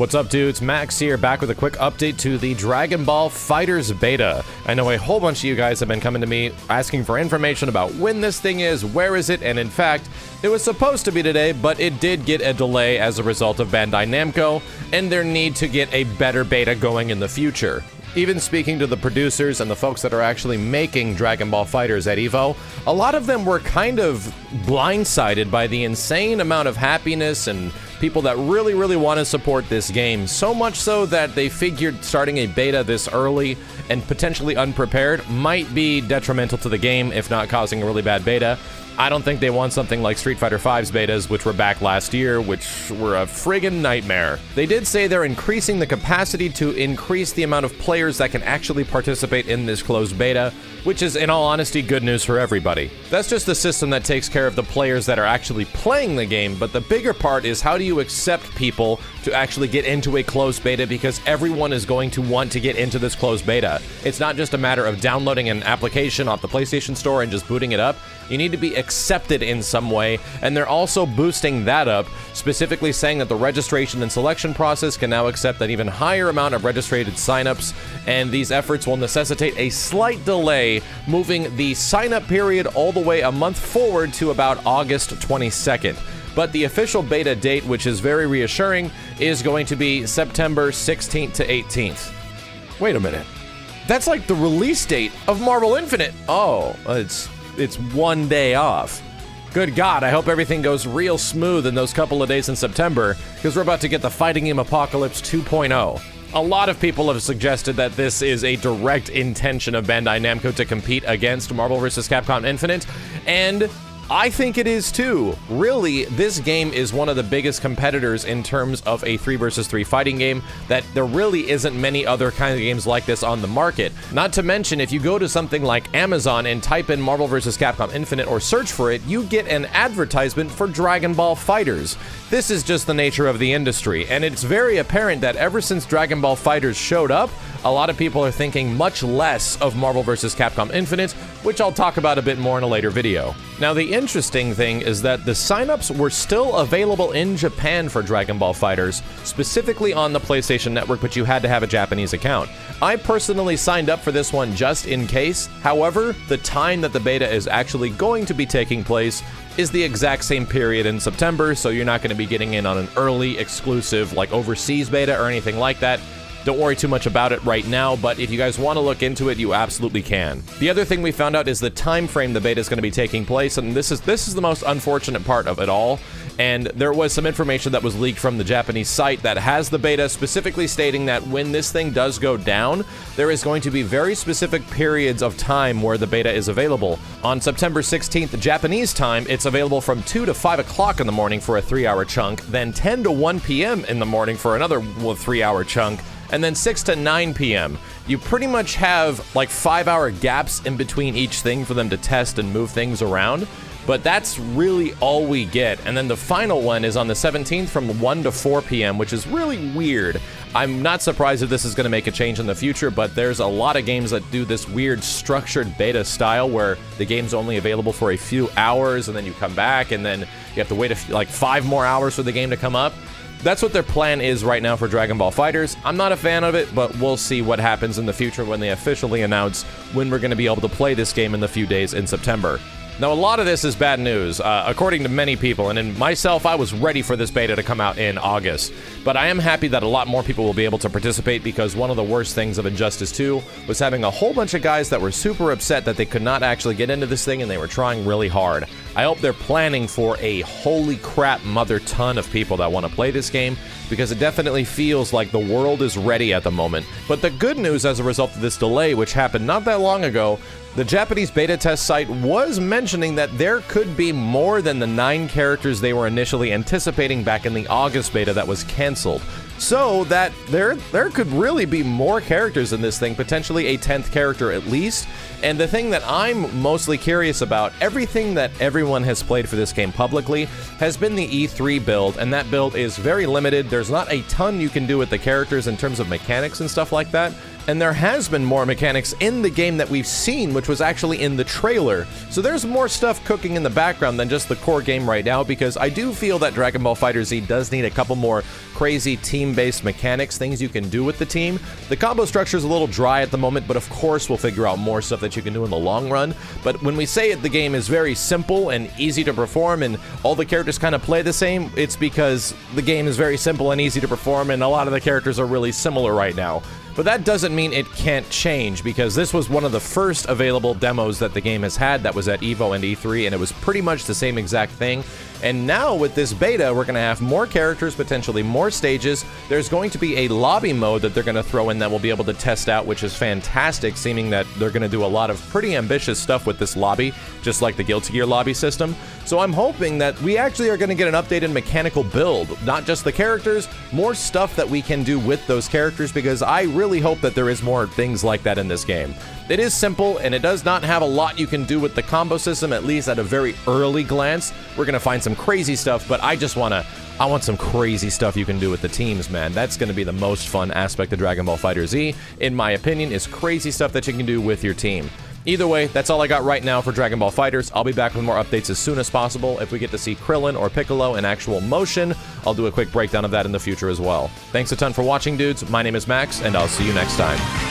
What's up, dudes? Max here, back with a quick update to the Dragon Ball FighterZ beta. I know a whole bunch of you guys have been coming to me asking for information about when this thing is, where is it, and in fact, it was supposed to be today, but it did get a delay as a result of Bandai Namco and their need to get a better beta going in the future. Even speaking to the producers and the folks that are actually making Dragon Ball FighterZ at EVO, a lot of them were kind of blindsided by the insane amount of happiness and people that really want to support this game, so much so that they figured starting a beta this early and potentially unprepared might be detrimental to the game, if not causing a really bad beta. I don't think they want something like Street Fighter V's betas, which were back last year, which were a friggin' nightmare. They did say they're increasing the capacity to increase the amount of players that can actually participate in this closed beta, which is, in all honesty, good news for everybody. That's just the system that takes care of the players that are actually playing the game, but the bigger part is how do you accept people to actually get into a closed beta, because everyone is going to want to get into this closed beta. It's not just a matter of downloading an application off the PlayStation Store and just booting it up. You need to be accepted in some way, and they're also boosting that up, specifically saying that the registration and selection process can now accept an even higher amount of registered signups, and these efforts will necessitate a slight delay, moving the sign-up period all the way a month forward to about August 22nd. But the official beta date, which is very reassuring, is going to be September 16th to 18th. Wait a minute. That's like the release date of Marvel Infinite. Oh, it's one day off. Good God, I hope everything goes real smooth in those couple of days in September, because we're about to get the fighting game apocalypse 2.0. A lot of people have suggested that this is a direct intention of Bandai Namco to compete against Marvel vs. Capcom Infinite, and I think it is too. Really, this game is one of the biggest competitors in terms of a 3 vs. 3 fighting game, that there really isn't many other kind of games like this on the market. Not to mention, if you go to something like Amazon and type in Marvel vs. Capcom Infinite or search for it, you get an advertisement for Dragon Ball FighterZ. This is just the nature of the industry, and it's very apparent that ever since Dragon Ball FighterZ showed up, a lot of people are thinking much less of Marvel vs. Capcom Infinite, which I'll talk about a bit more in a later video. Now, the interesting thing is that the signups were still available in Japan for Dragon Ball FighterZ, specifically on the PlayStation Network, but you had to have a Japanese account. I personally signed up for this one just in case. However, the time that the beta is actually going to be taking place is the exact same period in September, so you're not going to be getting in on an early, exclusive, like overseas beta or anything like that. Don't worry too much about it right now, but if you guys want to look into it, you absolutely can. The other thing we found out is the time frame the beta is going to be taking place, and this is the most unfortunate part of it all. And there was some information that was leaked from the Japanese site that has the beta, specifically stating that when this thing does go down, there is going to be very specific periods of time where the beta is available. On September 16th, Japanese time, it's available from 2 to 5 o'clock in the morning for a 3-hour chunk, then 10 to 1 p.m. in the morning for another 3-hour chunk, and then 6 to 9 p.m. You pretty much have like 5-hour gaps in between each thing for them to test and move things around, but that's really all we get. And then the final one is on the 17th from 1 to 4 p.m., which is really weird. I'm not surprised if this is going to make a change in the future, but there's a lot of games that do this weird structured beta style where the game's only available for a few hours and then you come back and then you have to wait like 5 more hours for the game to come up. That's what their plan is right now for Dragon Ball FighterZ. I'm not a fan of it, but we'll see what happens in the future when they officially announce when we're going to be able to play this game in the few days in September. Now, a lot of this is bad news, according to many people, and in myself, I was ready for this beta to come out in August. But I am happy that a lot more people will be able to participate, because one of the worst things of Injustice 2 was having a whole bunch of guys that were super upset that they could not actually get into this thing, and they were trying really hard. I hope they're planning for a holy crap mother ton of people that want to play this game, because it definitely feels like the world is ready at the moment. But the good news as a result of this delay, which happened not that long ago, the Japanese beta test site was mentioning that there could be more than the 9 characters they were initially anticipating back in the August beta that was canceled. So that there could really be more characters in this thing, potentially a 10th character at least. And the thing that I'm mostly curious about, everything that everyone has played for this game publicly has been the E3 build, and that build is very limited. There's not a ton you can do with the characters in terms of mechanics and stuff like that. And there has been more mechanics in the game that we've seen, which was actually in the trailer. So there's more stuff cooking in the background than just the core game right now, because I do feel that Dragon Ball FighterZ does need a couple more crazy team team-based mechanics, things you can do with the team. The combo structure is a little dry at the moment, but of course we'll figure out more stuff that you can do in the long run. But when we say it, the game is very simple and easy to perform, and all the characters kind of play the same, it's because the game is very simple and easy to perform, and a lot of the characters are really similar right now. But that doesn't mean it can't change, because this was one of the first available demos that the game has had that was at EVO and E3, and it was pretty much the same exact thing. And now with this beta, we're going to have more characters, potentially more stages. There's going to be a lobby mode that they're going to throw in that we'll be able to test out, which is fantastic, seeming that they're going to do a lot of pretty ambitious stuff with this lobby, just like the Guilty Gear lobby system. So I'm hoping that we actually are going to get an updated mechanical build, not just the characters, more stuff that we can do with those characters, because I really hope that there is more things like that in this game. It is simple, and it does not have a lot you can do with the combo system, at least at a very early glance. We're going to find some crazy stuff, but I want some crazy stuff you can do with the teams, man. That's going to be the most fun aspect of Dragon Ball FighterZ, in my opinion, is crazy stuff that you can do with your team. Either way, that's all I got right now for Dragon Ball FighterZ. I'll be back with more updates as soon as possible. If we get to see Krillin or Piccolo in actual motion, I'll do a quick breakdown of that in the future as well. Thanks a ton for watching, dudes. My name is Max, and I'll see you next time.